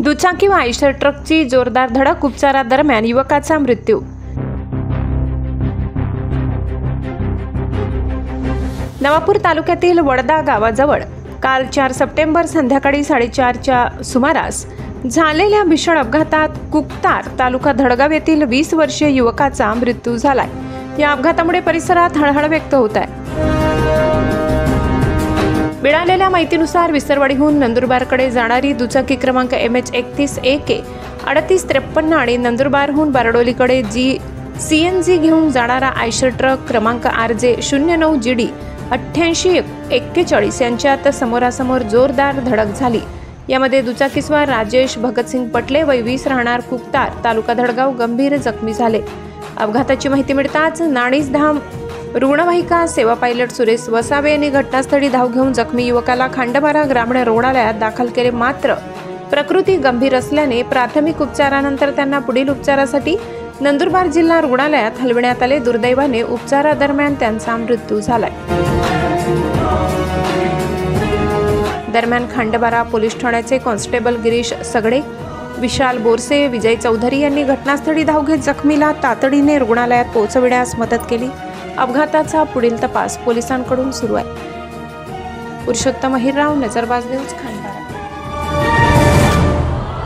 दुचाकी व आयशर ट्रकची जोरदार धडक, उपचारादरम्यान युवकाचा मृत्यू। नवापूर तालुक्यातील वडदा गावाजवळ काल 4 सप्टेंबर संध्याकाळी 4:30च्या सुमारास झालेल्या भीषण अपघातात कुकतार तालुका धडगाव येथील 20 वर्षीय युवकाचा मृत्यू झालाय। या अपघातामुळे परिसरात हळहळ व्यक्त होत आहे। मिळालेल्या माहितीनुसार विसरवाडीहून नंदुरबारकडे जाणारी दुचाकी क्रमांक MH31 AK 3853 आणि नंदुरबारहून बारडोलीकडे CNG घेऊन जाणारा आयशर ट्रक क्रमांक RJ 09 GD 8841 यांच्यात समोरासमोर जोरदार धडक झाली। यामध्ये दुचाकीस्वार राजेश भगतसिंग पटले वय 20 राहणार कुकतार तालुका धडगाव गंभीर जखमी झाले। अपघाताची माहिती मिळताच नाणीसधाम रुग्णवाहिका सेवा पायलट सुरेश वसावे यांनी घटनास्थळी धाव घेऊन जखमी युवकाला खांडबारा ग्रामीण रुग्णालयात दाखल केले, मात्र प्रकृती गंभीर असल्याने प्राथमिक उपचारानंतर त्यांना पुढील उपचारासाठी नंदुरबार जिल्हा रुग्णालयात हलविण्यात आले। दुर्दैवाने उपचारादरम्यान त्यांचा मृत्यू झालाय। दरम्यान खांडबारा पोलीस ठाण्याचे कॉन्स्टेबल गिरीश सगडे, विशाल बोरसे, विजय चौधरी यांनी घटनास्थळी धाव घेत जखमीला तातडीने रुग्णालयात पोहोचविण्यास मदत केली। अपघाताचा पुढील तपास पोलिसांकडून सुरू आहे। पुरुषोत्तम अहिरराव, नजरबाज न्यूज, खांडबारा।